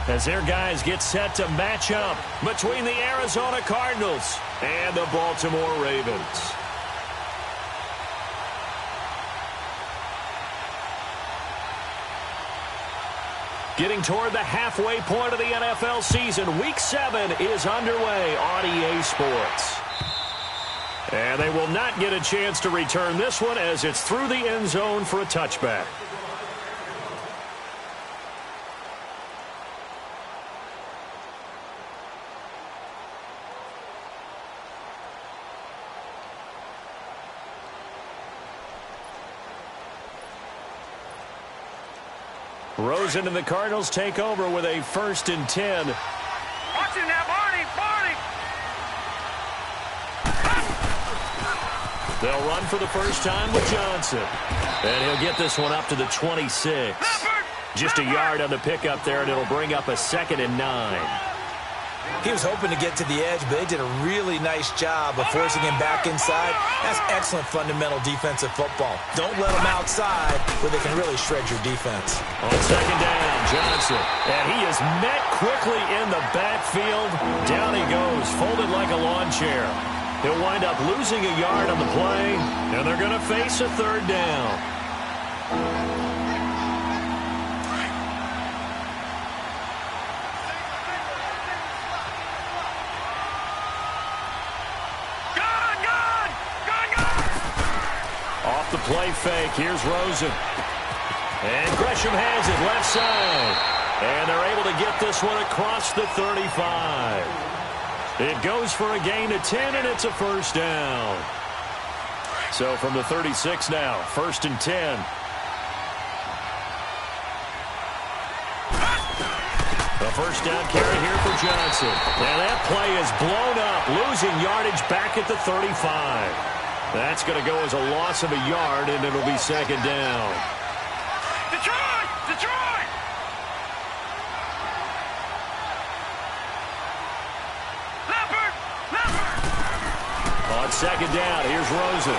as their guys get set to match up between the Arizona Cardinals and the Baltimore Ravens. Getting toward the halfway point of the NFL season, Week 7 is underway on EA Sports. And they will not get a chance to return this one as it's through the end zone for a touchback. Rosen and the Cardinals take over with a 1st and 10. Watch it now, Barney! They'll run for the first time with Johnson. And he'll get this one up to the 26. Just a yard on the pickup there, and it'll bring up a 2nd and 9. He was hoping to get to the edge, but they did a really nice job of forcing him back inside. That's excellent fundamental defensive football. Don't let them outside where they can really shred your defense. On 2nd down, Johnson. And he is met quickly in the backfield. Down he goes, folded like a lawn chair. He'll wind up losing a yard on the play, and they're going to face a 3rd down. Off the play fake, here's Rosen. And Gresham has it left side. And they're able to get this one across the 35. It goes for a gain of 10, and it's a 1st down. So from the 36 now, 1st and 10. A 1st down carry here for Johnson. And that play is blown up, losing yardage back at the 35. That's going to go as a loss of a yard, and it'll be 2nd down. Detroit! On 2nd down, here's Rosen.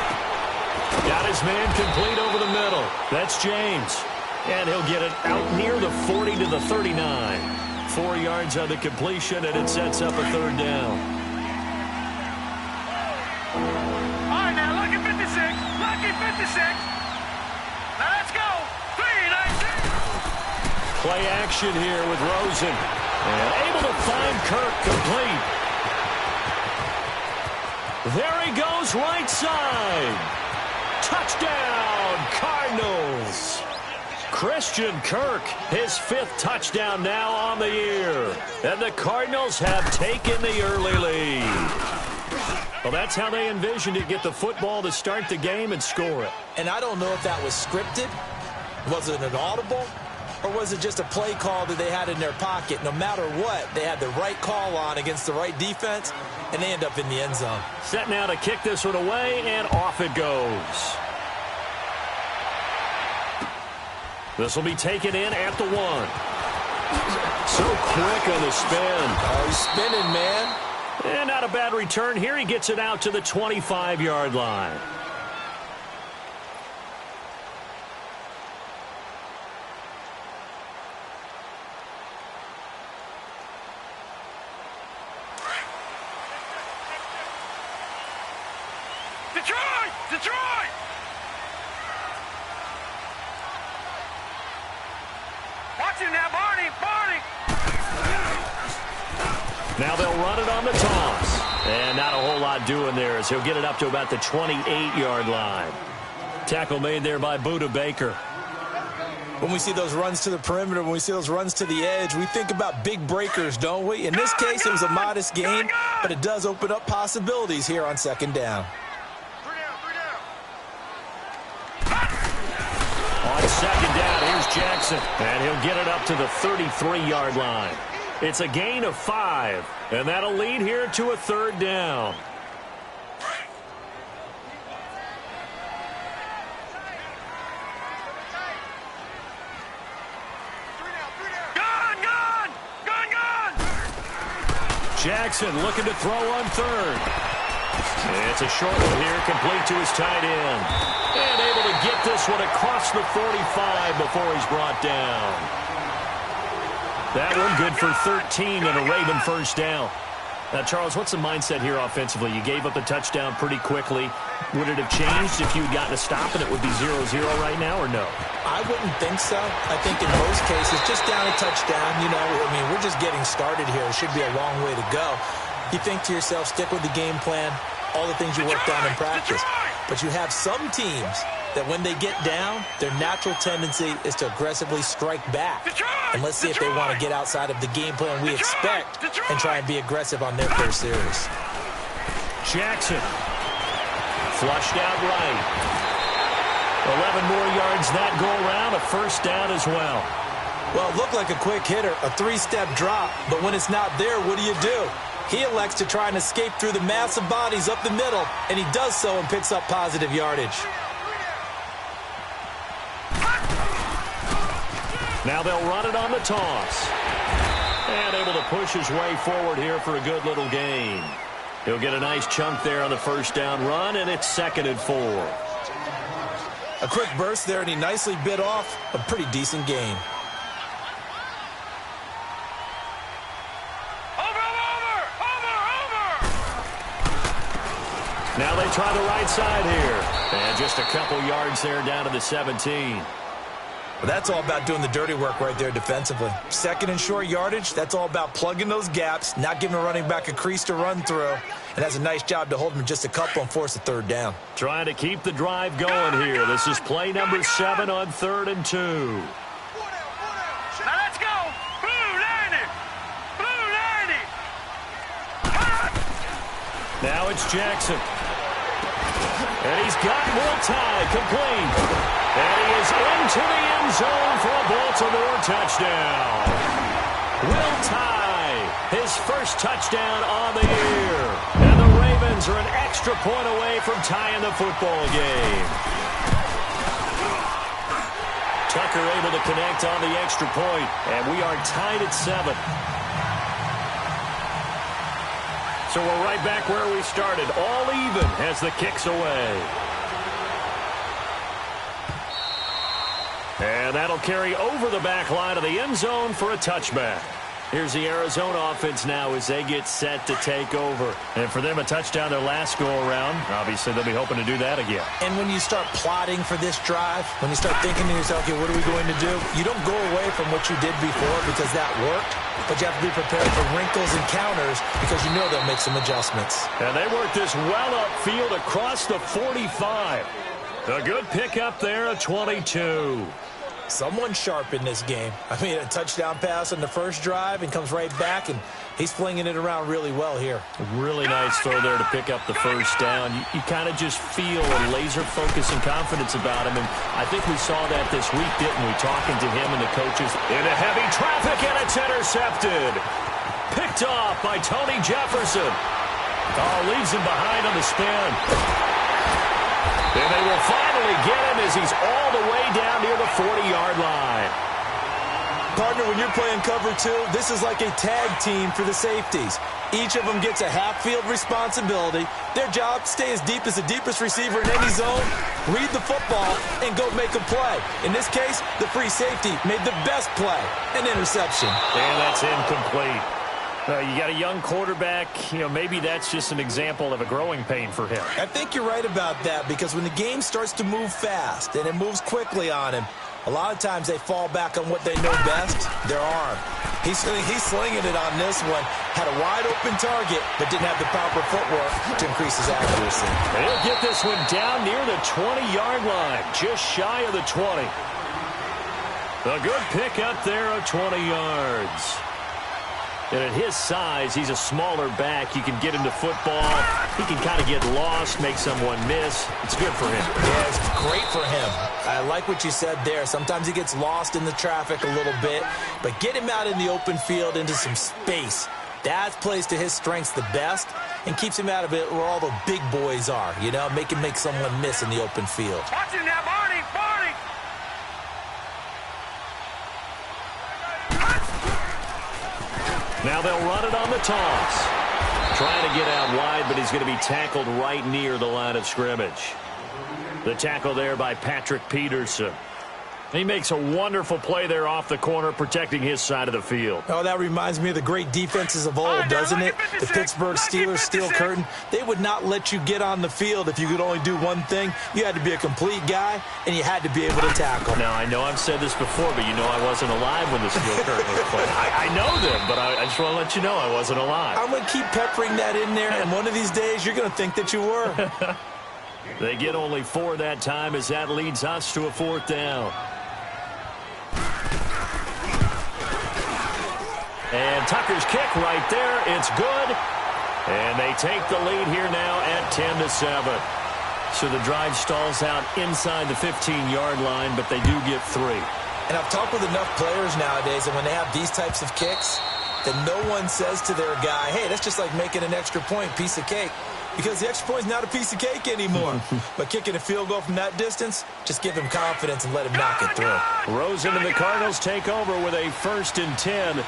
Got his man complete over the middle. That's James. And he'll get it out near the 40 to the 39. 4 yards on the completion, and it sets up a 3rd down. Now let's go. 3-19. Play action here with Rosen. And able to find Kirk complete. There he goes right side. Touchdown, Cardinals. Christian Kirk, his 5th touchdown now on the year. And the Cardinals have taken the early lead. Well, that's how they envisioned it, get the football to start the game and score it. And I don't know if that was scripted. Was it an audible? Or was it just a play call that they had in their pocket? No matter what, they had the right call on against the right defense, and they end up in the end zone. Set now to kick this one away, and off it goes. This will be taken in at the 1. So quick on the spin. Oh, he's spinning, man. And not a bad return here. He gets it out to the 25-yard line. Detroit! Watch him now, Barney! Now they'll run it on the toss. And not a whole lot doing there as he'll get it up to about the 28-yard line. Tackle made there by Budda Baker. When we see those runs to the perimeter, when we see those runs to the edge, we think about big breakers, don't we? In this case, it was a modest gain, but it does open up possibilities here on 2nd down. On 2nd down, here's Jackson. And he'll get it up to the 33-yard line. It's a gain of 5, and that'll lead here to a 3rd down. Jackson looking to throw on 3rd. It's a short one here, complete to his tight end. And able to get this one across the 45 before he's brought down. That one good for 13 and a Raven first down. Now, Charles, what's the mindset here offensively? You gave up a touchdown pretty quickly. Would it have changed if you had gotten a stop and it would be 0-0 right now, or no? I wouldn't think so. I think in most cases, just down a touchdown, you know, I mean, we're just getting started here. It should be a long way to go. You think to yourself, stick with the game plan, all the things you worked on in practice. But you have some teams that when they get down, their natural tendency is to aggressively strike back. And let's see if they want to get outside of the game plan we expect and try and be aggressive on their first series. Jackson. Flushed out right. 11 more yards that go around, a first down as well. Well, it looked like a quick hitter, a three-step drop, but when it's not there, what do? He elects to try and escape through the massive bodies up the middle, and he does so and picks up positive yardage. Now they'll run it on the toss. And able to push his way forward here for a good little gain. He'll get a nice chunk there on the first down run, and it's 2nd and 4. A quick burst there, and he nicely bit off a pretty decent gain. Now they try the right side here. And just a couple yards there down to the 17. Well, that's all about doing the dirty work right there defensively. 2nd and short yardage, that's all about plugging those gaps, not giving a running back a crease to run through. And that's a nice job to hold him just a couple and force a 3rd down. Trying to keep the drive going here. This is play number 7 on 3rd and 2. Now let's go. Blue 90. Blue 90. Now it's Jackson. And he's got Mils2w7 complete. And he is into the end zone for a Baltimore touchdown. Mils2w7, his first touchdown on the year. And the Ravens are an extra point away from tying the football game. Tucker able to connect on the extra point, and we are tied at 7. So we're right back where we started, all even as the kick's away. And that'll carry over the back line of the end zone for a touchback. Here's the Arizona offense now as they get set to take over. And for them, a touchdown their last go-around. Obviously, they'll be hoping to do that again. And when you start plotting for this drive, when you start thinking to yourself, okay, what are we going to do? You don't go away from what you did before because that worked, but you have to be prepared for wrinkles and counters because you know they'll make some adjustments. And they work this well upfield across the 45. A good pickup there at 22. Someone sharp in this game. I mean, a touchdown pass on the first drive and comes right back, and he's flinging it around really well here. Really nice throw there to pick up the first down. You kind of just feel a laser focus and confidence about him, and I think we saw that this week, didn't we? Talking to him and the coaches. Into heavy traffic, and it's intercepted. Picked off by Tony Jefferson. Oh, leaves him behind on the spin. And they will finally get him as he's all the way down near the 40-yard line. Partner, when you're playing cover 2, this is like a tag team for the safeties. Each of them gets a half-field responsibility. Their job, stay as deep as the deepest receiver in any zone, read the football, and go make a play. In this case, the free safety made the best play, an interception. And that's incomplete. You got a young quarterback, maybe that's just an example of a growing pain for him. I think you're right about that because when the game starts to move fast and it moves quickly on him, a lot of times they fall back on what they know best, their arm. He's slinging it on this one. Had a wide open target, but didn't have the proper footwork to increase his accuracy. And he'll get this one down near the 20-yard line, just shy of the 20. A good pick up there of 20 yards. And at his size, he's a smaller back. You can get him to football. He can kind of get lost, make someone miss. It's good for him. Yeah, it's great for him. I like what you said there. Sometimes he gets lost in the traffic a little bit, but get him out in the open field into some space. That plays to his strengths the best and keeps him out of it where all the big boys are, make him make someone miss in the open field. Watch him now, Barney! Barney! Now they'll run it on the toss. Trying to get out wide, but he's going to be tackled right near the line of scrimmage. The tackle there by Patrick Peterson. He makes a wonderful play there off the corner, protecting his side of the field. Oh, that reminds me of the great defenses of old, doesn't it? The Pittsburgh Steelers steel curtain. They would not let you get on the field if you could only do one thing. You had to be a complete guy, and you had to be able to tackle. Now, I know I've said this before, but you know I wasn't alive when the steel curtain was played. I know them, but I just want to let you know I wasn't alive. I'm going to keep peppering that in there, and one of these days you're going to think that you were. They get only 4 that time as that leads us to a 4th down. And Tucker's kick right there. It's good. And they take the lead here now at 10-7. So the drive stalls out inside the 15-yard line, but they do get 3. And I've talked with enough players nowadays, and when they have these types of kicks, that no one says to their guy, hey, that's just like making an extra point, piece of cake. Because the extra point is not a piece of cake anymore. But kicking a field goal from that distance, just give him confidence and let him knock it through. Rosen and the Cardinals take over with a 1st and 10.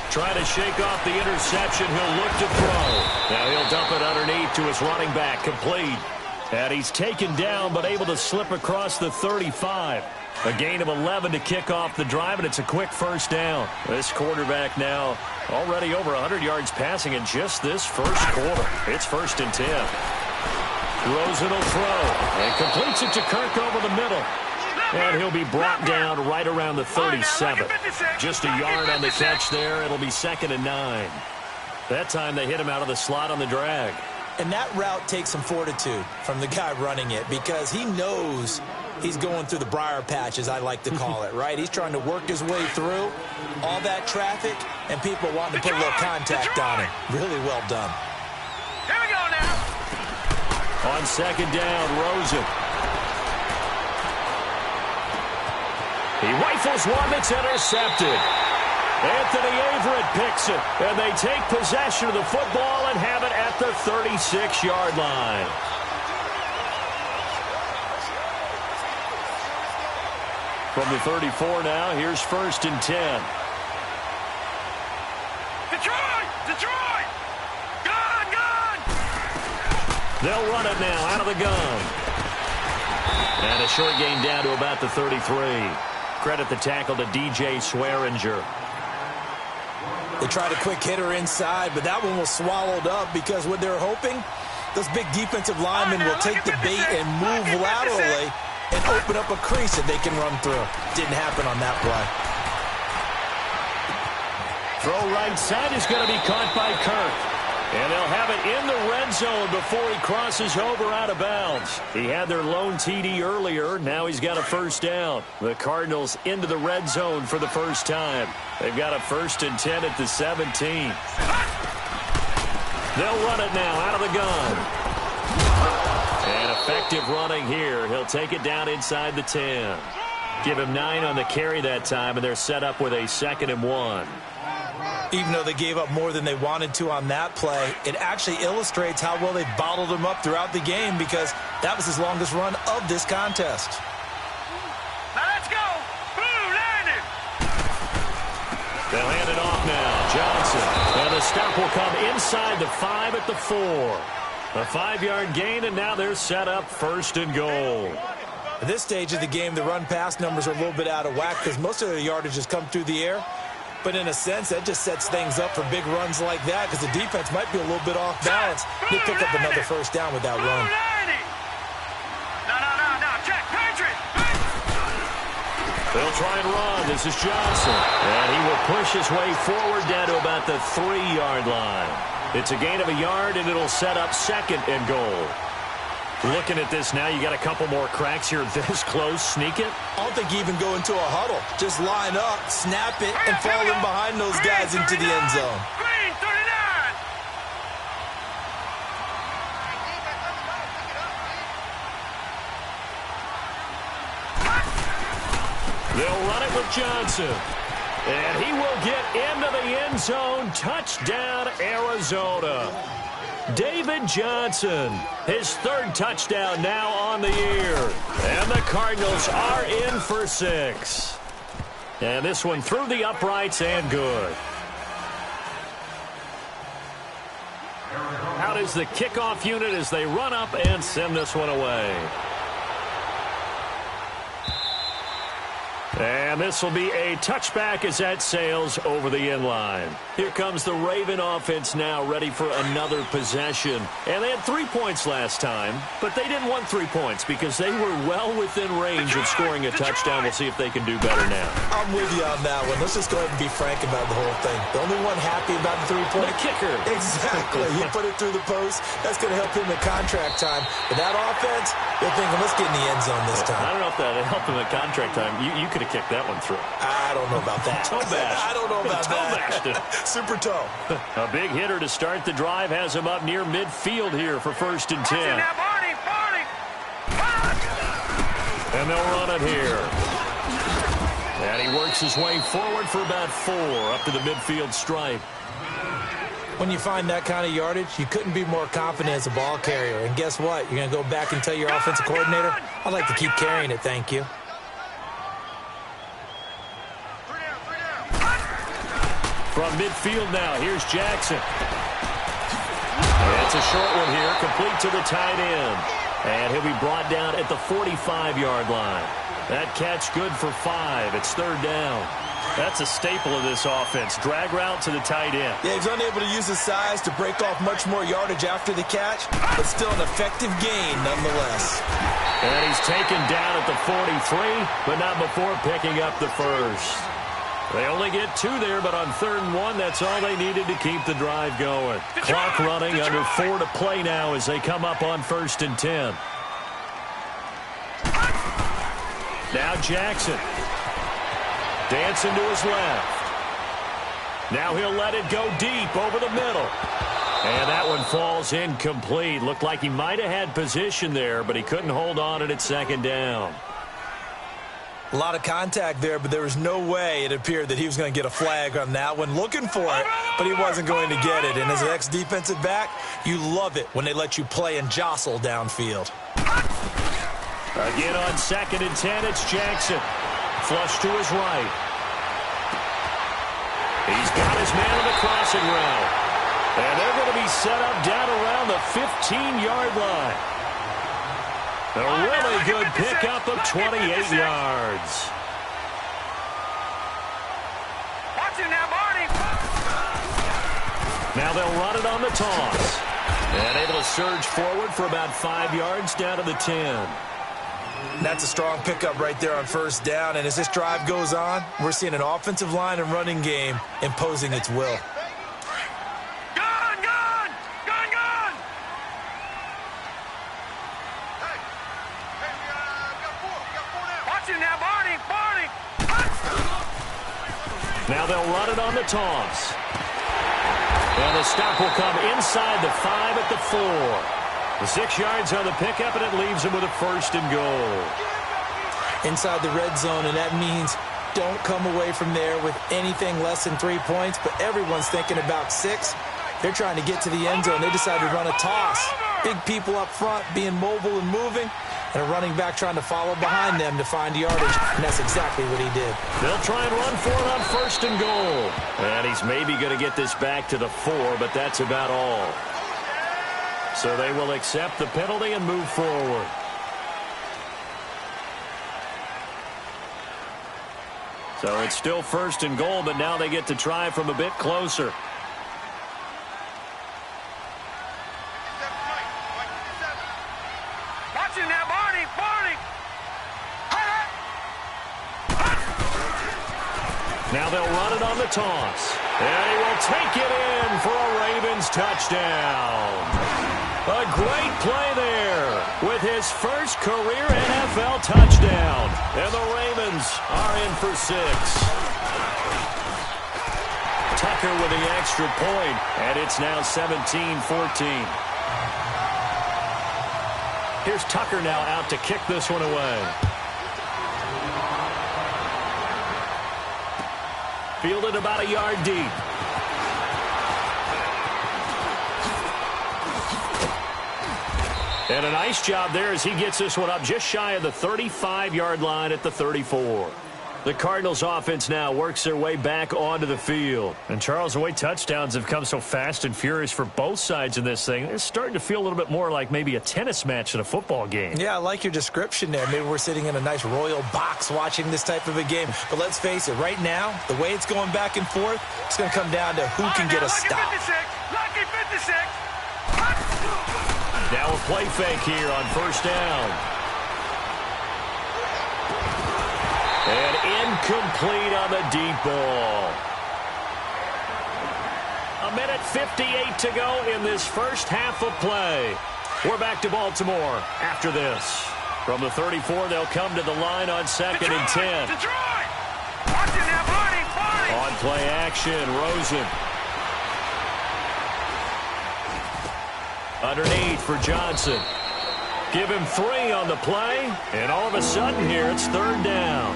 Trying to shake off the interception. He'll look to throw. Now he'll dump it underneath to his running back. Complete. And he's taken down, but able to slip across the 35. A gain of 11 to kick off the drive, and it's a quick 1st down. This quarterback now already over 100 yards passing in just this 1st quarter. It's 1st and 10. Rosen will throw. And completes it to Kirk over the middle. And he'll be brought down right around the 37. Just a yard on the catch there. It'll be 2nd and 9. That time they hit him out of the slot on the drag. And that route takes some fortitude from the guy running it because he knows he's going through the briar patch, as I like to call it, right? He's trying to work his way through all that traffic and people wanting to put a little contact on him. Really well done. Here we go now. On 2nd down, Rosen. He rifles one that's intercepted. Anthony Averett picks it, and they take possession of the football and have it at the 36-yard line. From the 34 now, here's 1st and 10. Detroit! Detroit! Gun! Gun! They'll run it now out of the gun. And a short gain down to about the 33. Credit the tackle to DJ Swearinger. They tried a quick hitter inside, but that one was swallowed up because what they're hoping, those big defensive linemen will take the bait and move laterally and open up a crease that they can run through. Didn't happen on that play. Throw right side is going to be caught by Kirk. And they'll have it in the red zone before he crosses over out of bounds. He had their lone TD earlier. Now he's got a 1st down. The Cardinals into the red zone for the first time. They've got a 1st and 10 at the 17. They'll run it now out of the gun. And effective running here. He'll take it down inside the 10. Give him 9 on the carry that time, and they're set up with a 2nd and 1. Even though they gave up more than they wanted to on that play, it actually illustrates how well they bottled him up throughout the game because that was his longest run of this contest. Now let's go! Blue landing! They'll hand it off now. Johnson. And the stop will come inside the 5 at the 4. A 5-yard gain, and now they're set up 1st and goal. At this stage of the game, the run-pass numbers are a little bit out of whack because most of their yardage has come through the air. But in a sense, that just sets things up for big runs like that because the defense might be a little bit off balance. They pick up another 1st down with that run. No, check, Patriot! They'll try and run. This is Johnson. And he will push his way forward down to about the 3-yard line. It's a gain of a yard, and it'll set up 2nd and goal. Looking at this now, you got a couple more cracks here this close. Sneak it. I don't think you even go into a huddle. Just line up, snap it, and fall in behind those guys into the end zone. Green 39! They'll run it with Johnson. And he will get into the end zone. Touchdown, Arizona. David Johnson, his 3rd touchdown now on the year. And the Cardinals are in for 6. And this one through the uprights and good. Out out as the kickoff unit as they run up and send this one away. And this will be a touchback as that sails over the end line. Here comes the Raven offense now, ready for another possession. And they had 3 points last time, but they didn't want 3 points because they were well within range of scoring a touchdown. We'll see if they can do better now. I'm with you on that one. Let's just go ahead and be frank about the whole thing. The only one happy about the 3-point. The kicker. Exactly. He put it through the post. That's going to help him in contract time. But that offense, they're thinking, let's get in the end zone this time. I don't know if that helped him at contract time. You could have kicked that one through. I don't know about that. Toe bash. I don't know about that. Super toe. A big hitter to start the drive has him up near midfield here for 1st and 10. And they'll run it here. And he works his way forward for about 4 up to the midfield stripe. When you find that kind of yardage, you couldn't be more confident as a ball carrier. And guess what? You're going to go back and tell your offensive coordinator, I'd like to keep carrying it, thank you. From midfield now, here's Jackson. It's a short one here, complete to the tight end. And he'll be brought down at the 45-yard line. That catch good for 5. It's 3rd down. That's a staple of this offense. Drag route to the tight end. Yeah, he's unable to use his size to break off much more yardage after the catch, but still an effective gain nonetheless. And he's taken down at the 43, but not before picking up the first. They only get 2 there, but on 3rd and 1, that's all they needed to keep the drive going. Clock running, under 4 to play now as they come up on 1st and 10. Now Jackson. Dancing to his left. Now he'll let it go deep over the middle. And that one falls incomplete. Looked like he might have had position there, but he couldn't hold on at 2nd down. A lot of contact there, but there was no way it appeared that he was going to get a flag on that one. Looking for it, but he wasn't going to get it. And as an ex-defensive back, you love it when they let you play and jostle downfield. Again on 2nd and 10, it's Jackson. Flush to his right. He's got his man on the crossing route. And they're going to be set up down around the 15-yard line. A really good pickup of 28 yards. Now they'll run it on the toss. And able to surge forward for about 5 yards down to the 10. That's a strong pickup right there on 1st down. And as this drive goes on, we're seeing an offensive line and running game imposing its will. Now they'll run it on the toss. And the stop will come inside the 5 at the 4. The 6 yards on the pickup, and it leaves him with a 1st and goal. Inside the red zone, and that means don't come away from there with anything less than 3 points, but everyone's thinking about 6. They're trying to get to the end zone. They decided to run a toss. Big people up front being mobile and moving, and a running back trying to follow behind them to find yardage, and that's exactly what he did. They'll try and run for it on 1st and goal. And he's maybe going to get this back to the 4, but that's about all. So they will accept the penalty and move forward. So it's still 1st and goal, but now they get to try from a bit closer. Now they'll run it on the toss. And he will take it in for a Ravens touchdown. A great play there with his first career NFL touchdown. And the Ravens are in for 6. Tucker with the extra point, and it's now 17-14. Here's Tucker now out to kick this one away. Fielded about a yard deep. And a nice job there as he gets this one up just shy of the 35-yard line at the 34. The Cardinals offense now works their way back onto the field. And Charles, the way touchdowns have come so fast and furious for both sides in this thing, it's starting to feel a little bit more like maybe a tennis match in a football game. Yeah, I like your description there. Maybe we're sitting in a nice royal box watching this type of a game. But let's face it, right now, the way it's going back and forth, it's going to come down to who can get a stop. Lucky 56. Now a play fake here on first down. And incomplete on the deep ball. 1:58 to go in this first half of play. We're back to Baltimore after this. From the 34, they'll come to the line on second and 10. Detroit! Watching that party! On play action, Rosen. Underneath for Johnson. Give him 3 on the play, and all of a sudden here it's third down.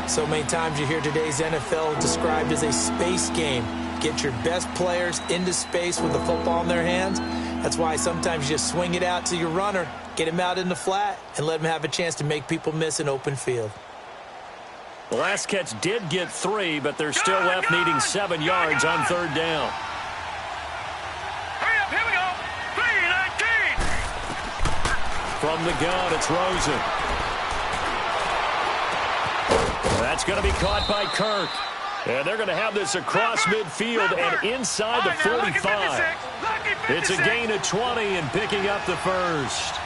So many times you hear today's NFL described as a space game. Get your best players into space with the football in their hands. That's why sometimes you just swing it out to your runner, get him out in the flat, and let him have a chance to make people miss an open field. The last catch did get 3, but they're still left needing 7 yards on third down. Hurry up, here we go. 3-19. From the gun, it's Rosen. That's going to be caught by Kirk. And they're going to have this across midfield and inside the 45. It's a gain of 20 and picking up the first.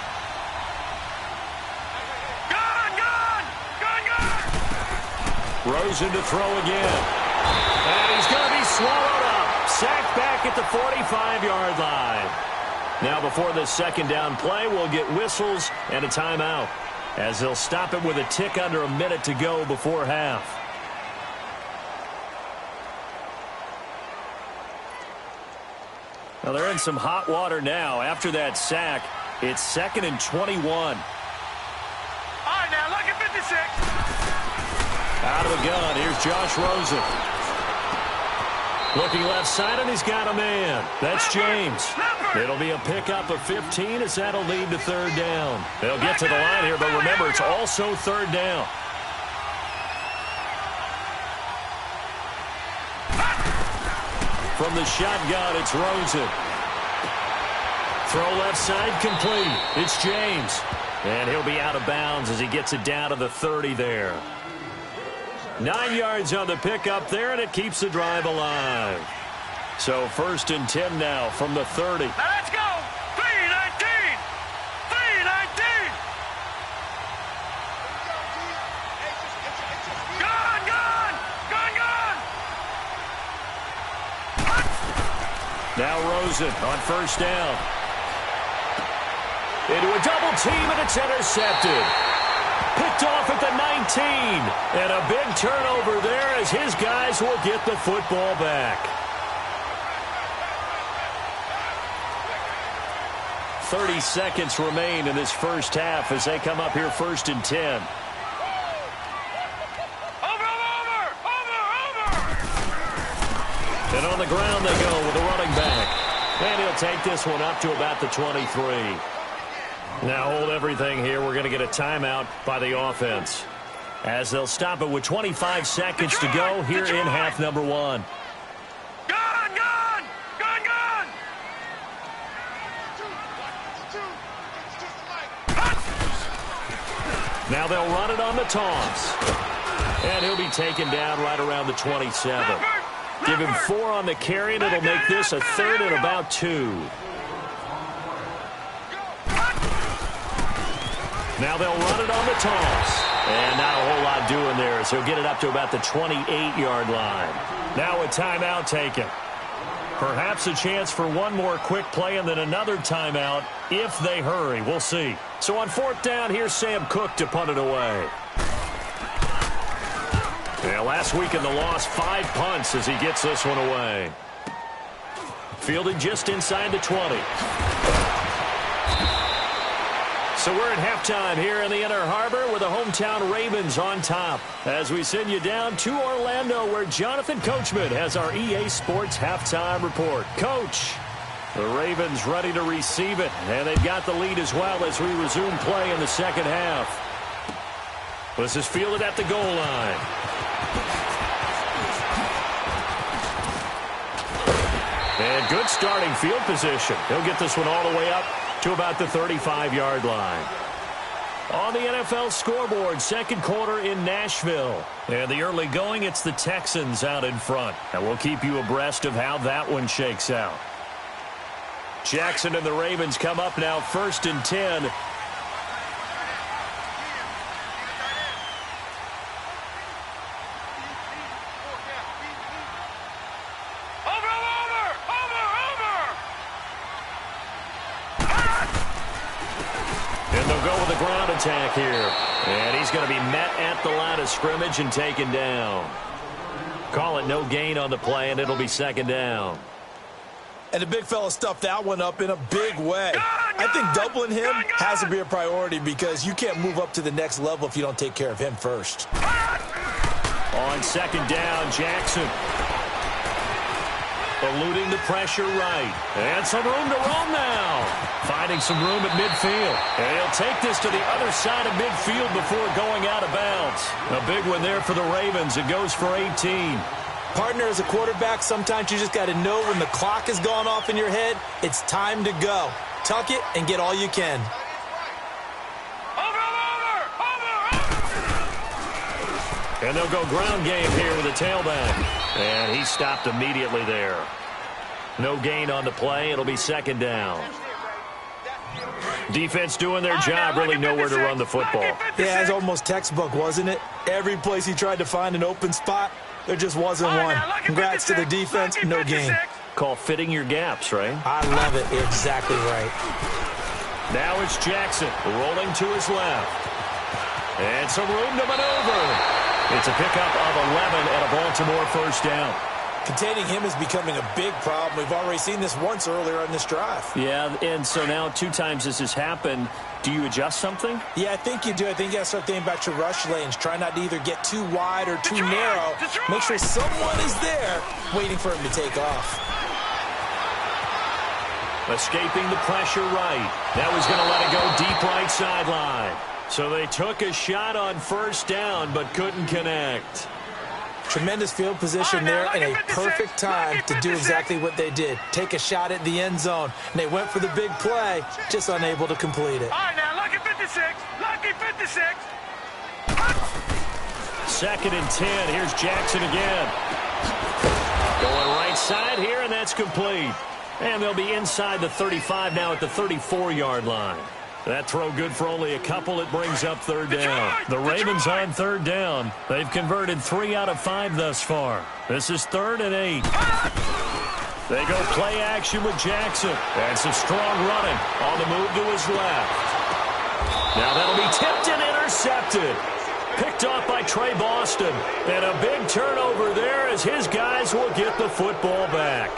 Rosen to throw again. And he's going to be swallowed up. Sacked back at the 45-yard line. Now before this second down play, we'll get whistles and a timeout, as they'll stop it with a tick under a minute to go before half. Now they're in some hot water now. After that sack, it's second and 21. All right, now look at 56. Out of the gun, here's Josh Rosen. Looking left side, and he's got a man. That's James. It'll be a pickup of 15 as that'll lead to third down. They'll get to the line here, but remember, it's also third down. From the shotgun, it's Rosen. Throw left side, complete. It's James. And he'll be out of bounds as he gets it down to the 30 there. 9 yards on the pickup there, and it keeps the drive alive. So first and 10 now from the 30. Now let's go. 3-19. 3-19. Gone. Now Rosen on first down. Into a double team, and it's intercepted. Picked off at the 19. And a big turnover there as his guys will get the football back. 30 seconds remain in this first half as they come up here first and 10. Over. And on the ground they go with a running back. And he'll take this one up to about the 23. Now hold everything here. We're going to get a timeout by the offense, as they'll stop it with 25 seconds to go here in half number 1. Gone. Now they'll run it on the toss. And he'll be taken down right around the 27. Give him 4 on the carry, and it'll make this a third and about 2. Now they'll run it on the toss. And not a whole lot doing there, as he'll get it up to about the 28-yard line. Now a timeout taken. Perhaps a chance for one more quick play and then another timeout if they hurry. We'll see. So on fourth down, here's Sam Cook to punt it away. Yeah, last week in the loss, 5 punts as he gets this one away. Fielded just inside the 20. So we're at halftime here in the Inner Harbor with the hometown Ravens on top, as we send you down to Orlando, where Jonathan Coachman has our EA Sports halftime report. Coach, the Ravens ready to receive it, and they've got the lead as well as we resume play in the second half. This is fielded at the goal line. And good starting field position. He'll get this one all the way up to about the 35-yard line. On the NFL scoreboard, second quarter in Nashville. And the early going, it's the Texans out in front. And we'll keep you abreast of how that one shakes out. Jackson and the Ravens come up now, 1st and 10. And they'll go with a ground attack here. And he's going to be met at the line of scrimmage and taken down. Call it no gain on the play, and it'll be 2nd down. And the big fella stuffed that one up in a big way. I think doubling him has to be a priority because you can't move up to the next level if you don't take care of him first. On 2nd down, Jackson. Eluding the pressure right. And some room to roam now. Finding some room at midfield. And he'll take this to the other side of midfield before going out of bounds. A big one there for the Ravens. It goes for 18. Partner, as a quarterback, sometimes you just got to know when the clock has gone off in your head, it's time to go. Tuck it and get all you can. And they'll go ground game here with a tailback. And he stopped immediately there. No gain on the play. It'll be 2nd down. Defense doing their job, really nowhere to run the football. Yeah, it's almost textbook, wasn't it? Every place he tried to find an open spot, there just wasn't one. Congrats to the defense, no gain. Call fitting your gaps, right? I love it. You're exactly right. Now it's Jackson rolling to his left. And some room to maneuver. It's a pickup of 11 and a Baltimore 1st down. Containing him is becoming a big problem. We've already seen this once earlier on this drive. Yeah, and so now 2 times this has happened. Do you adjust something? Yeah, I think you do. I think you got to start thinking about your rush lanes. Try not to either get too wide or too narrow. Make sure someone is there waiting for him to take off. Escaping the pressure right. That was going to let it go deep right sideline. So they took a shot on 1st down but couldn't connect. Tremendous field position there and a perfect time to do exactly what they did. Take a shot at the end zone. And they went for the big play, just unable to complete it. All right, now, lucky 56. Lucky 56. 2nd and 10. Here's Jackson again. Going right side here, and that's complete. And they'll be inside the 35 now at the 34-yard line. That throw good for only a couple. It brings up 3rd down. The Ravens on 3rd down. They've converted 3 out of 5 thus far. This is 3rd and 8. They go play action with Jackson. And some strong running on the move to his left. Now that'll be tipped and intercepted. Picked off by Trey Boston. And a big turnover there as his guys will get the football back.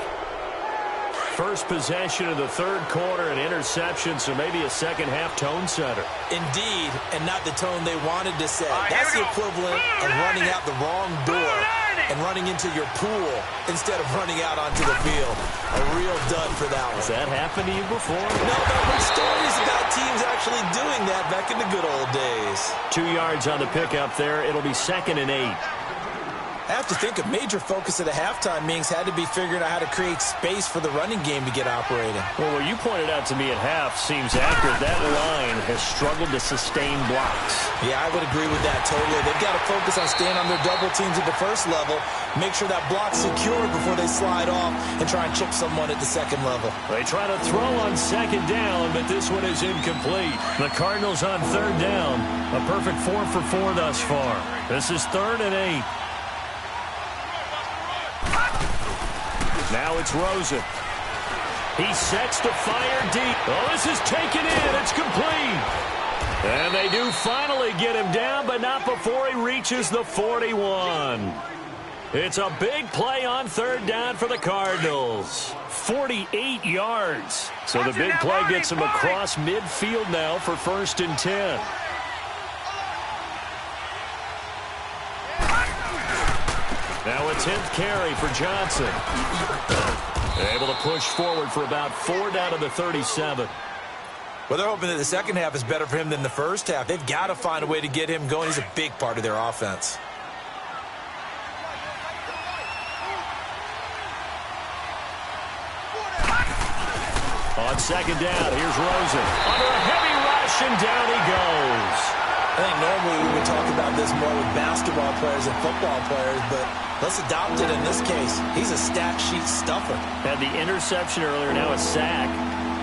First possession of the 3rd quarter, an interception, so maybe a second-half tone setter. Indeed, and not the tone they wanted to set. That's the equivalent of running out the wrong door and running into your pool instead of running out onto the field. A real dud for that one. Has that happened to you before? No, but I've heard stories about teams actually doing that back in the good old days. 2 yards on the pickup there. It'll be 2nd and 8. I have to think a major focus of the halftime meetings had to be figuring out how to create space for the running game to get operating. Well, what you pointed out to me at half seems accurate. That line has struggled to sustain blocks. Yeah, I would agree with that totally. They've got to focus on staying on their double teams at the first level, make sure that block's secure before they slide off, and try and chip someone at the second level. They try to throw on 2nd down, but this one is incomplete. The Cardinals on 3rd down. A perfect 4 for 4 thus far. This is 3rd and 8. Now it's Rosen. He sets to fire deep. Oh, this is taken in. It's complete. And they do finally get him down, but not before he reaches the 41. It's a big play on 3rd down for the Cardinals. 48 yards. So the big play gets him across midfield now for 1st and 10. Now a 10th carry for Johnson. Able to push forward for about 4 down to the 37. Well, they're hoping that the second half is better for him than the first half. They've got to find a way to get him going. He's a big part of their offense. On second down, here's Rosen. Under a heavy rush, and down he goes. I think normally we would talk about this more with basketball players and football players, but let's adopt it in this case. He's a stat sheet stuffer. Had the interception earlier, now a sack.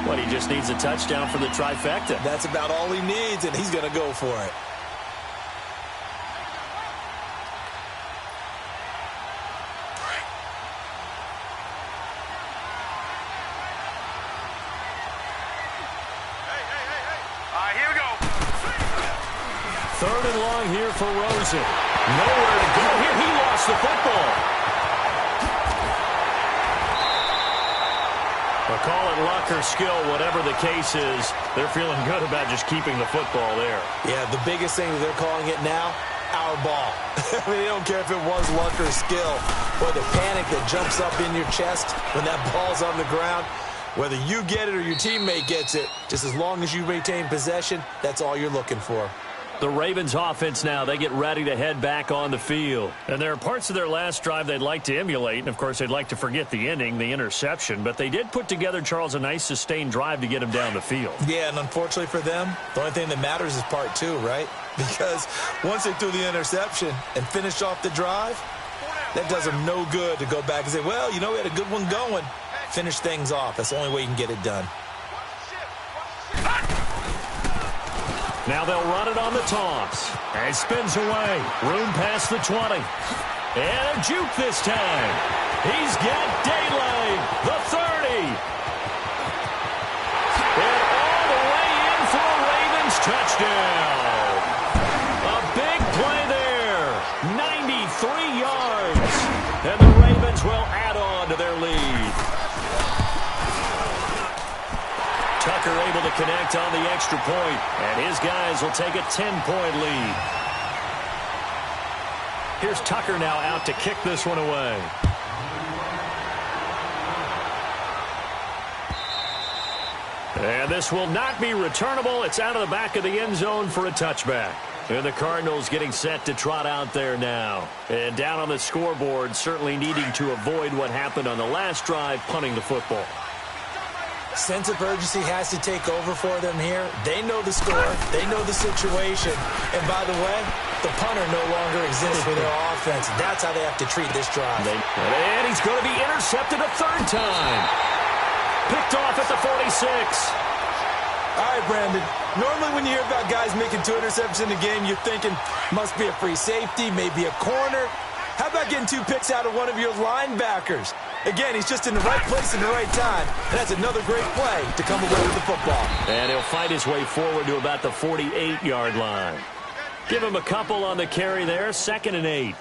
What, he just needs a touchdown for the trifecta. That's about all he needs, and he's going to go for it. Third and long here for Rosen. Nowhere to go here. He lost the football. Well, call it luck or skill, whatever the case is. They're feeling good about just keeping the football there. Yeah, the biggest thing that they're calling it now, our ball. I mean, they don't care if it was luck or skill. Or the panic that jumps up in your chest when that ball's on the ground. Whether you get it or your teammate gets it, just as long as you retain possession, that's all you're looking for. The Ravens offense now, they get ready to head back on the field. And there are parts of their last drive they'd like to emulate. And, of course, they'd like to forget the ending, the interception. But they did put together, Charles, a nice sustained drive to get him down the field. Yeah, and unfortunately for them, the only thing that matters is part two, right? Because once they threw the interception and finished off the drive, that does them no good to go back and say, well, you know, we had a good one going. Finish things off. That's the only way you can get it done. Now they'll run it on the toss. And spins away. Room past the 20. And a juke this time. He's got daylight. The 30. And all the way in for a Ravens touchdown. A big play there. 93 yards. And the Ravens will add on to their lead. Tucker able to connect on the extra point, and his guys will take a 10-point lead. Here's Tucker now out to kick this one away. And this will not be returnable. It's out of the back of the end zone for a touchback. And the Cardinals getting set to trot out there now. And down on the scoreboard, certainly needing to avoid what happened on the last drive, punting the football. Sense of urgency has to take over for them here. They know the score. They know the situation. And by the way, the punter no longer exists for their offense. That's how they have to treat this drive. And he's going to be intercepted a third time. Picked off at the 46. All right, Brandon. Normally when you hear about guys making 2 interceptions in a game, you're thinking must be a free safety, maybe a corner. How about getting 2 picks out of one of your linebackers? Again, he's just in the right place in the right time. And that's another great play to come away with the football. And he'll fight his way forward to about the 48-yard line. Give him a couple on the carry there, 2nd and 8.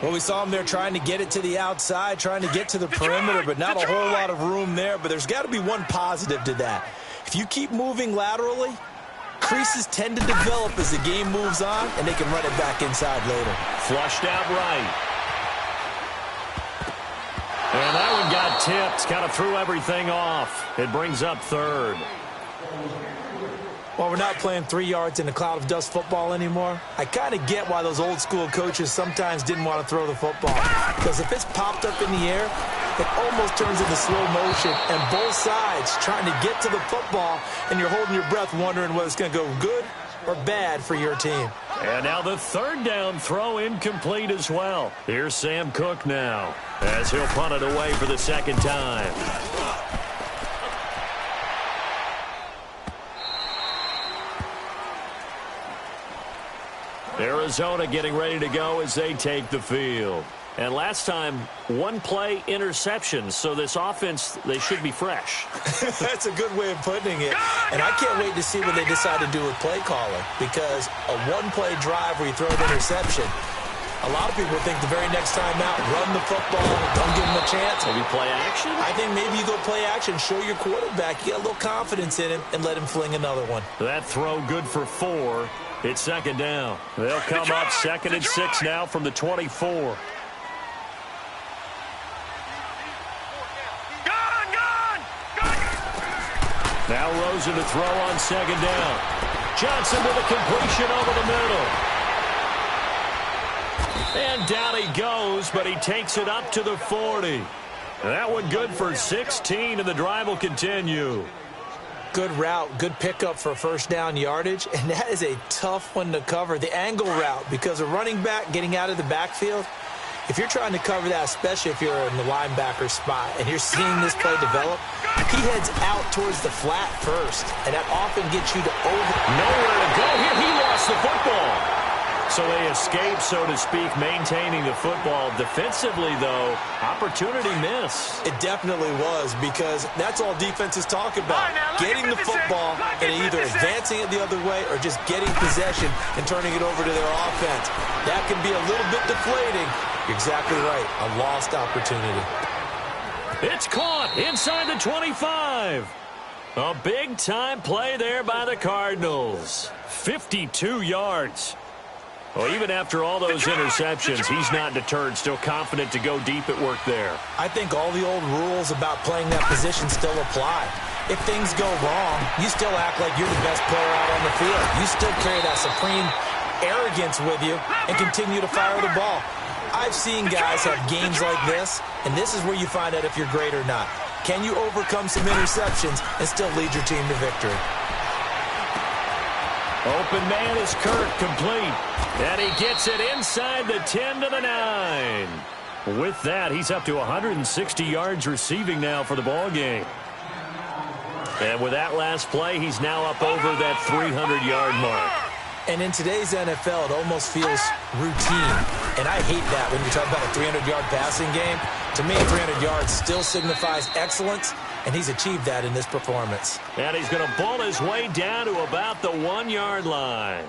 Well, we saw him there trying to get it to the outside, trying to get to the perimeter, but not a whole lot of room there. But there's got to be one positive to that. If you keep moving laterally, creases tend to develop as the game moves on, and they can run it back inside later. Flushed out right. And that one got tipped, kind of threw everything off. It brings up 3rd. Well, we're not playing 3 yards in a cloud of dust football anymore. I kind of get why those old school coaches sometimes didn't want to throw the football. Because if it's popped up in the air, it almost turns into slow motion. And both sides trying to get to the football, and you're holding your breath wondering whether it's going to go good or bad for your team. And now the 3rd down throw incomplete as well. Here's Sam Cook now as he'll punt it away for the 2nd time. Arizona getting ready to go as they take the field. And last time, 1-play interception. So this offense, they should be fresh. That's a good way of putting it. And I can't wait to see what they decide to do with play calling. Because a 1-play drive where you throw an interception, a lot of people think the very next time out, run the football, don't give him a chance. Maybe play action? I think maybe you go play action, show your quarterback, you get a little confidence in him, and let him fling another one. That throw good for 4. It's 2nd down. They'll come up 2nd and 6 now from the 24. Now Rosen to throw on 2nd down. Johnson with a completion over the middle. And down he goes, but he takes it up to the 40. That one good for 16, and the drive will continue. Good route, good pickup for first down yardage, and that is a tough one to cover. The angle route, because a running back getting out of the backfield, if you're trying to cover that, especially if you're in the linebacker spot and you're seeing this play develop, he heads out towards the flat first, and that often gets you to nowhere to go here. He lost the football. So they escape, so to speak, maintaining the football. Defensively, though, opportunity miss. It definitely was, because that's all defenses talk about. Getting the football and either advancing it the other way or just getting possession and turning it over to their offense. That can be a little bit deflating. You're exactly right. A lost opportunity. It's caught inside the 25. A big-time play there by the Cardinals. 52 yards. Well, even after all those interceptions, he's not deterred, still confident to go deep at work there. I think all the old rules about playing that position still apply. If things go wrong, you still act like you're the best player out on the field. You still carry that supreme arrogance with you and continue to fire the ball. I've seen guys have games like this, and this is where you find out if you're great or not. Can you overcome some interceptions and still lead your team to victory? Open man is Kirk, complete. And he gets it inside the 10 to the 9. With that, he's up to 160 yards receiving now for the ball game. And with that last play, he's now up over that 300-yard mark. And in today's NFL, it almost feels routine. And I hate that when you talk about a 300-yard passing game. To me, 300 yards still signifies excellence, and he's achieved that in this performance. And he's going to ball his way down to about the 1-yard line.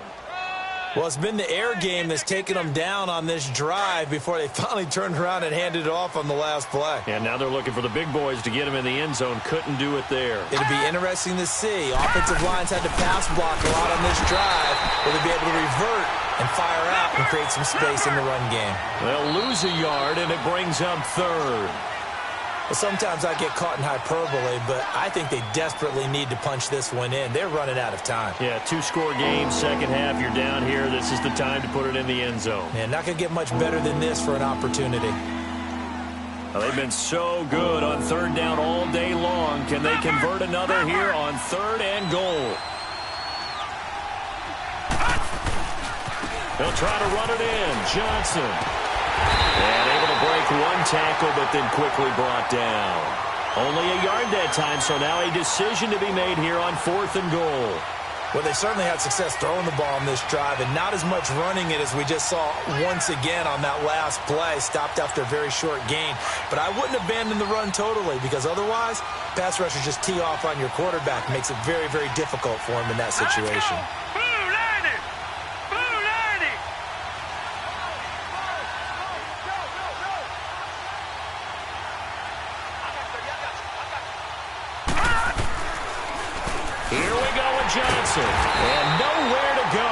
Well, it's been the air game that's taken them down on this drive before they finally turned around and handed it off on the last play. And now they're looking for the big boys to get him in the end zone. Couldn't do it there. It'll be interesting to see. Offensive lines had to pass block a lot on this drive. Will they be able to revert and fire out and create some space in the run game? They'll lose a yard, and it brings up third. Well, sometimes I get caught in hyperbole, but I think they desperately need to punch this one in. They're running out of time. Yeah, 2-score game, second half, you're down here. This is the time to put it in the end zone. Man, not going to get much better than this for an opportunity. Well, they've been so good on third down all day long. Can they convert another here on third and goal? They'll try to run it in. Johnson. And able to break one tackle, but then quickly brought down. Only a yard that time, so now a decision to be made here on 4th and goal. Well, they certainly had success throwing the ball on this drive, and not as much running it as we just saw once again on that last play. Stopped after a very short gain. But I wouldn't abandon the run totally, because otherwise, pass rushers just tee off on your quarterback. Makes it very, very difficult for him in that situation. Johnson, and nowhere to go.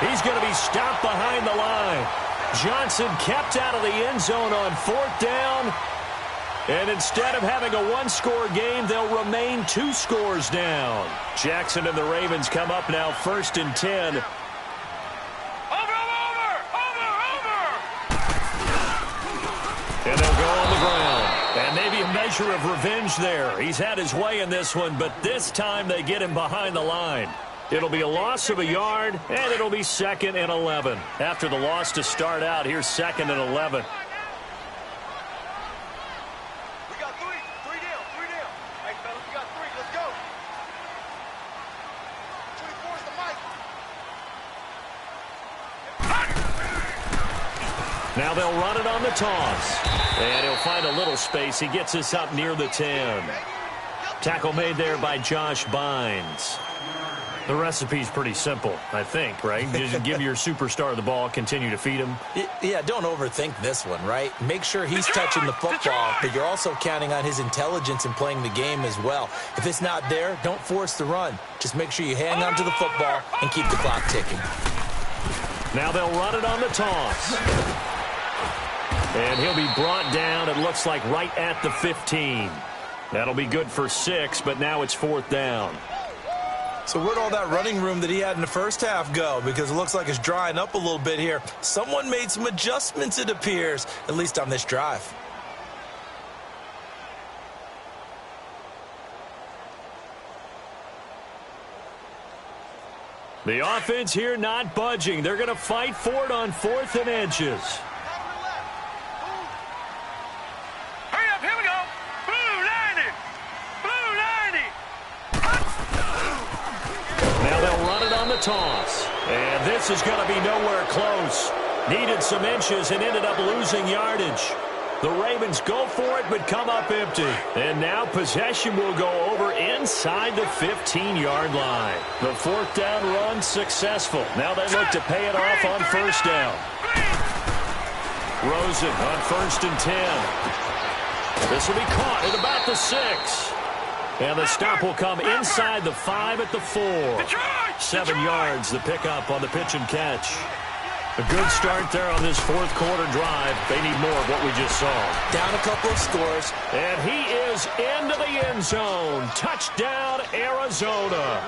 He's going to be stopped behind the line. Johnson kept out of the end zone on 4th down. And instead of having a 1-score game, they'll remain 2 scores down. Jackson and the Ravens come up now 1st and 10. And they'll go on the ground. And maybe a measure of revenge there. He's had his way in this one, but this time they get him behind the line. It'll be a loss of a yard, and it'll be 2nd and 11. After the loss to start out, here's 2nd and 11. We got 3 down. Hey, fellas, we got 3. Let's go. 24's the mic. Now they'll run it on the toss. And he'll find a little space. He gets us up near the 10. Tackle made there by Josh Bynes. The recipe's pretty simple, I think, right? Just give your superstar the ball, continue to feed him. Yeah, don't overthink this one, right? Make sure he's touching the football, but you're also counting on his intelligence in playing the game as well. If it's not there, don't force the run. Just make sure you hang on to the football and keep the clock ticking. Now they'll run it on the toss. And he'll be brought down, it looks like, right at the 15. That'll be good for 6, but now it's 4th down. So where'd all that running room that he had in the first half go? Because it looks like it's drying up a little bit here. Someone made some adjustments, it appears, at least on this drive. The offense here not budging. They're going to fight for it on 4th and inches. Hurry up, here we go. Blue 90. Blue 90. Now they'll run it on the toss. And this is going to be nowhere close. Needed some inches and ended up losing yardage. The Ravens go for it but come up empty. And now possession will go over inside the 15-yard line. The 4th down run successful. Now they look to pay it off on 1st down. Rosen on 1st and 10. This will be caught at about the 6. And the stop will come inside the 5 at the 4. 7 yards, the pickup on the pitch and catch. A good start there on this 4th quarter drive. They need more of what we just saw. Down a couple of scores. And he is into the end zone. Touchdown, Arizona.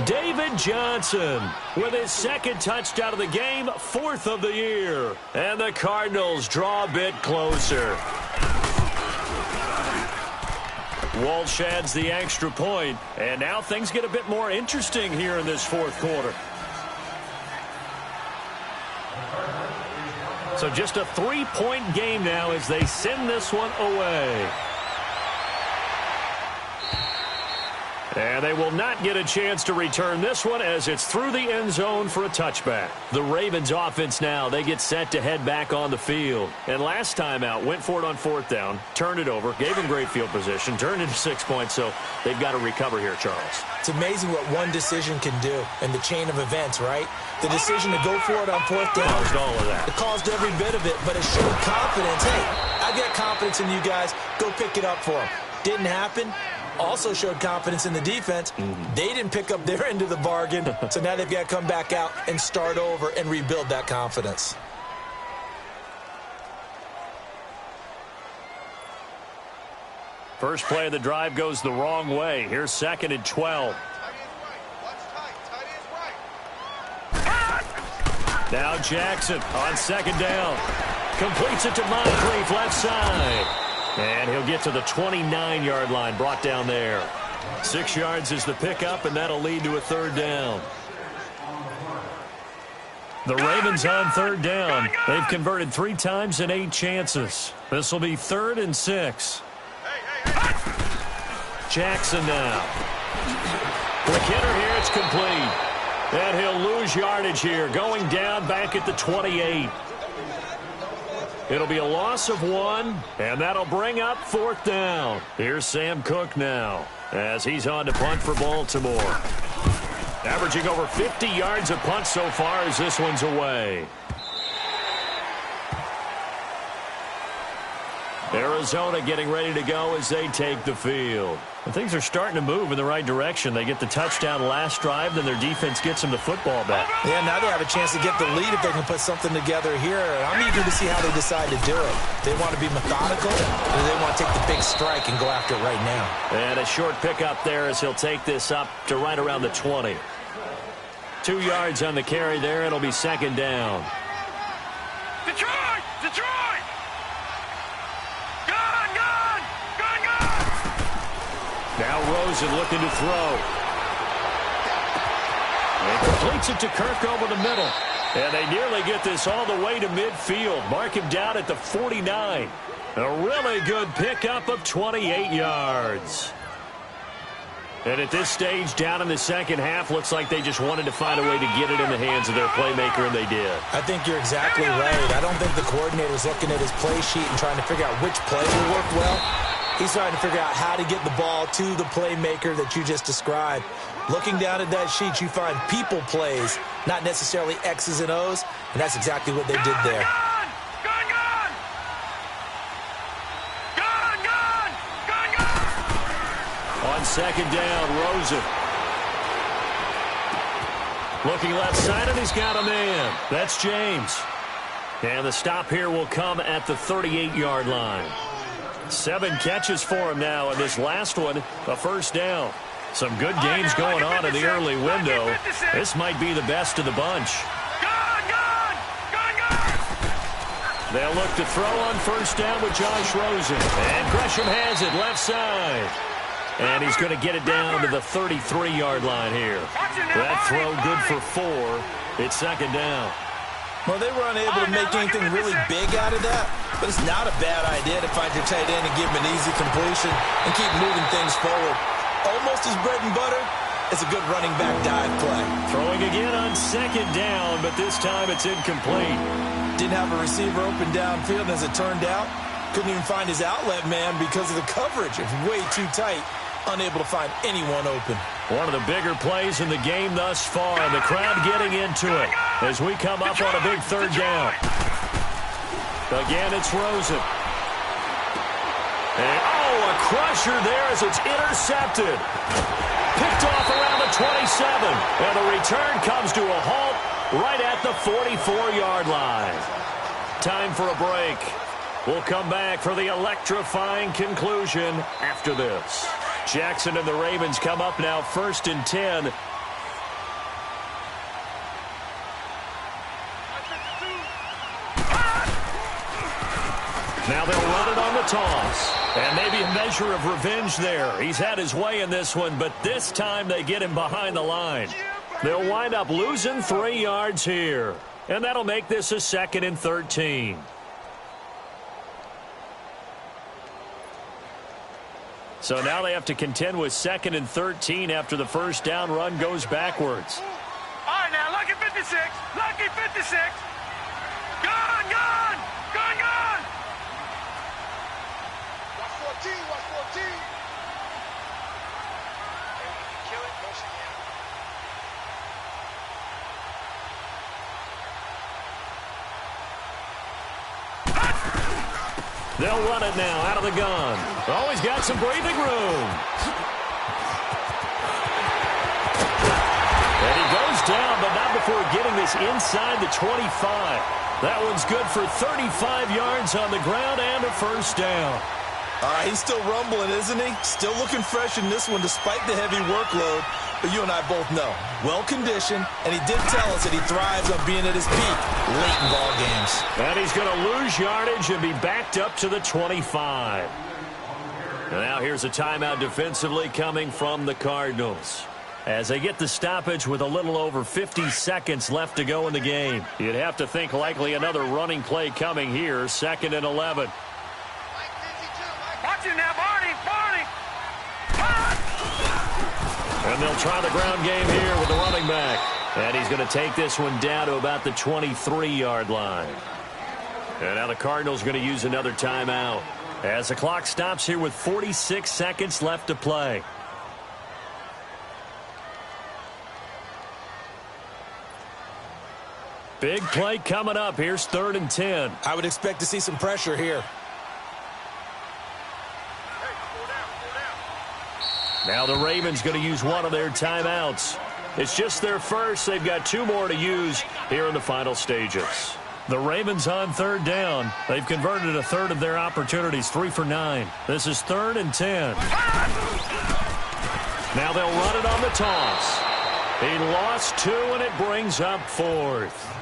David Johnson with his 2nd touchdown of the game, 4th of the year. And the Cardinals draw a bit closer. Walsh adds the extra point, and now things get a bit more interesting here in this 4th quarter. So just a 3-point game now as they send this one away. And they will not get a chance to return this one as it's through the end zone for a touchback. The Ravens offense now, they get set to head back on the field. And last time out, went for it on 4th down, turned it over, gave them great field position, turned into 6 points, so they've got to recover here, Charles. It's amazing what one decision can do in the chain of events, right? The decision to go for it on 4th down. Caused all of that. It caused every bit of it, but it showed confidence. Hey, I've got confidence in you guys. Go pick it up for them. Didn't happen. Also showed confidence in the defense. They didn't pick up their end of the bargain, so now they've got to come back out and start over and rebuild that confidence. First play of the drive goes the wrong way. Here's 2nd and 12. Now Jackson on 2nd down. Completes it to Moncrief left side. And he'll get to the 29-yard line, brought down there. 6 yards is the pickup, and that'll lead to a 3rd down. The Ravens on 3rd down. They've converted 3 times in 8 chances. This will be 3rd and 6. Jackson now. Quick hitter here, it's complete. And he'll lose yardage here, going down back at the 28. It'll be a loss of 1, and that'll bring up 4th down. Here's Sam Cook now as he's on to punt for Baltimore. Averaging over 50 yards a punt so far as this one's away. Arizona getting ready to go as they take the field. And things are starting to move in the right direction. They get the touchdown last drive, then their defense gets them the football back. Yeah, now they have a chance to get the lead if they can put something together here. I'm eager to see how they decide to do it. They want to be methodical, or they want to take the big strike and go after it right now. And a short pickup there as he'll take this up to right around the 20. 2 yards on the carry there. It'll be 2nd down. Detroit! Detroit! Now Rosen looking to throw. And completes it to Kirk over the middle. And they nearly get this all the way to midfield. Mark him down at the 49. A really good pickup of 28 yards. And at this stage, down in the second half, looks like they just wanted to find a way to get it in the hands of their playmaker, and they did. I think you're exactly right. I don't think the coordinator's looking at his play sheet and trying to figure out which play will work well. He's trying to figure out how to get the ball to the playmaker that you just described. Looking down at that sheet, you find people plays, not necessarily X's and O's, and that's exactly what they did there. On 2nd down, Rosen. Looking left side, and he's got a man. That's James. And the stop here will come at the 38-yard line. 7 catches for him now, and this last one, a 1st down. Some good games going on in the early window. This might be the best of the bunch. They'll look to throw on 1st down with Josh Rosen. And Gresham has it left side. And he's going to get it down to the 33-yard line here. That throw good for 4. It's second down. Well, they were unable to make anything really big out of that, but it's not a bad idea to find your tight end and give him an easy completion and keep moving things forward. Almost his bread and butter is a good running back dive play. Throwing again on second down, but this time it's incomplete. Didn't have a receiver open downfield, and as it turned out, couldn't even find his outlet man because of the coverage. It's way too tight, unable to find anyone open. One of the bigger plays in the game thus far, and the crowd getting into it as we come up on a big third down. Again, it's Rosen. And, a crusher there as it's intercepted. Picked off around the 27, and the return comes to a halt right at the 44-yard line. Time for a break. We'll come back for the electrifying conclusion after this. Jackson and the Ravens come up now 1st and 10. Now they'll run it on the toss. And maybe a measure of revenge there. He's had his way in this one, but this time they get him behind the line. They'll wind up losing 3 yards here. And that'll make this a 2nd and 13. So now they have to contend with 2nd and 13 after the first down run goes backwards. All right, now, lucky 56. Lucky 56. Gone, gone. Gone, gone. Watch 14. Watch 14. Kill it. Motion, yeah. They'll run it now out of the gun. Always got some breathing room. And he goes down, but not before getting this inside the 25. That one's good for 35 yards on the ground and a first down. He's still rumbling, isn't he? Still looking fresh in this one despite the heavy workload. But you and I both know, well-conditioned, and he did tell us that he thrives on being at his peak late in ball games. And he's going to lose yardage and be backed up to the 25. And now here's a timeout defensively coming from the Cardinals. As they get the stoppage with a little over 50 seconds left to go in the game. You'd have to think likely another running play coming here, 2nd and 11. Watch it now, Barney. Barney. And they'll try the ground game here with the running back. And he's going to take this one down to about the 23-yard line. And now the Cardinals going to use another timeout as the clock stops here with 46 seconds left to play. Big play coming up. Here's 3rd and 10. I would expect to see some pressure here. Now the Ravens going to use one of their timeouts. It's just their first. They've got 2 more to use here in the final stages. The Ravens on 3rd down. They've converted a third of their opportunities, 3 for 9. This is 3rd and 10. Now they'll run it on the toss. He lost 2, and it brings up 4th.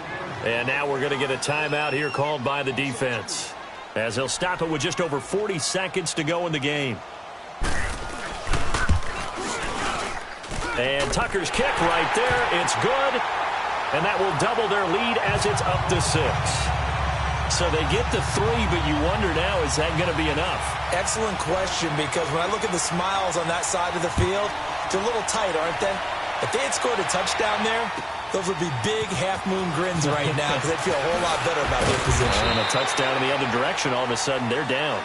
And now we're going to get a timeout here called by the defense, as they'll stop it with just over 40 seconds to go in the game. And Tucker's kick right there. It's good. And that will double their lead as it's up to 6. So they get the 3, but you wonder now, is that going to be enough? Excellent question, because when I look at the smiles on that side of the field, they're a little tight, aren't they? If they had scored a touchdown there, those would be big half-moon grins right now because they'd feel a whole lot better about their position. And a touchdown in the other direction, all of a sudden they're down.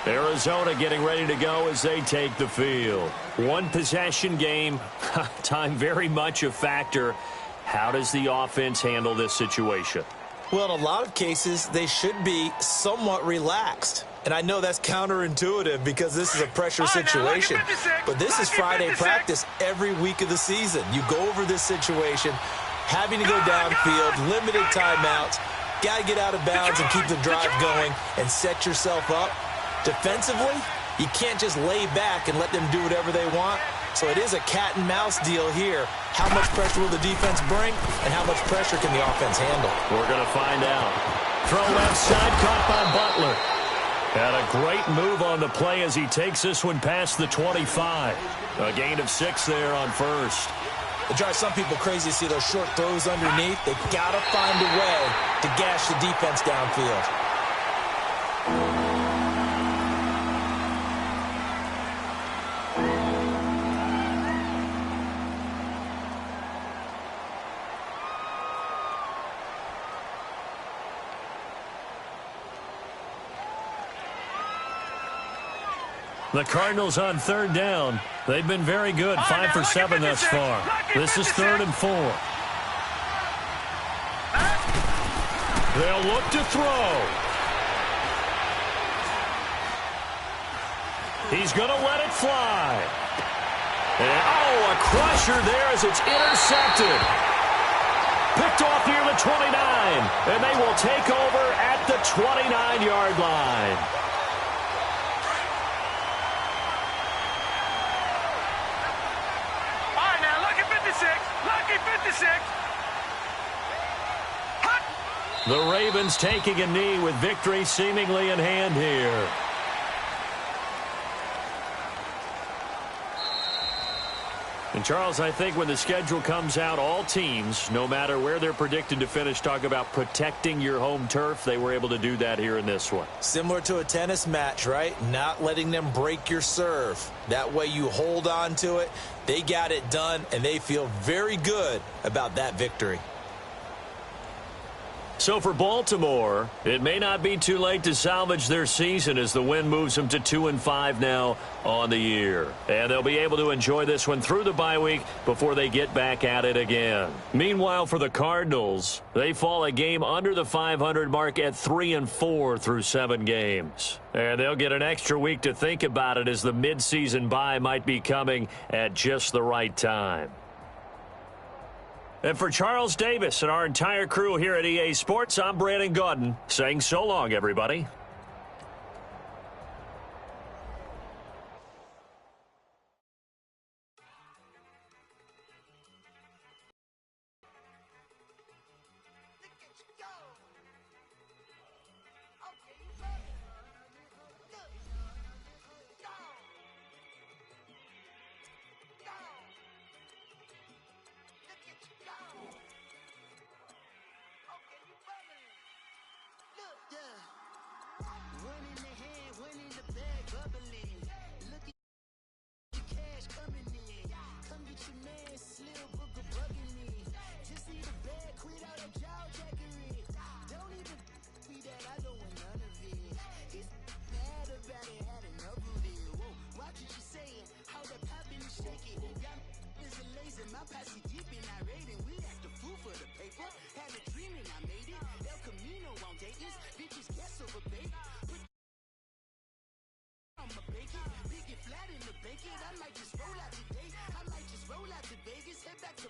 Arizona getting ready to go as they take the field. One possession game. Time very much a factor. How does the offense handle this situation? Well, in a lot of cases, they should be somewhat relaxed. And I know that's counterintuitive because this is a pressure situation. But this is Friday practice every week of the season. You go over this situation, having to go downfield, limited timeouts, got to get out of bounds and keep the drive going and set yourself up. Defensively, you can't just lay back and let them do whatever they want. So it is a cat and mouse deal here. How much pressure will the defense bring, and how much pressure can the offense handle? We're going to find out. Throw left side, caught by Butler. And a great move on the play as he takes this one past the 25. A gain of 6 there on first. It drives some people crazy to see those short throws underneath. They've got to find a way to gash the defense downfield. The Cardinals on third down. They've been very good, 5 for 7 thus far. This is 3rd and 4. They'll look to throw. He's going to let it fly. And, oh, a crusher there as it's intercepted. Picked off near the 29, and they will take over at the 29-yard line. Lucky 56. The Ravens taking a knee with victory seemingly in hand here. And, Charles, I think when the schedule comes out, all teams, no matter where they're predicted to finish, talk about protecting your home turf. They were able to do that here in this one. Similar to a tennis match, right? Not letting them break your serve. That way you hold on to it. They got it done, and they feel very good about that victory. So for Baltimore, it may not be too late to salvage their season as the win moves them to 2-5 now on the year. And they'll be able to enjoy this one through the bye week before they get back at it again. Meanwhile, for the Cardinals, they fall a game under the 500 mark at 3-4 through 7 games. And they'll get an extra week to think about it as the midseason bye might be coming at just the right time. And for Charles Davis and our entire crew here at EA Sports, I'm Brandon Gaudin saying so long, everybody. I might just roll out today. I might just roll out to Vegas, head back to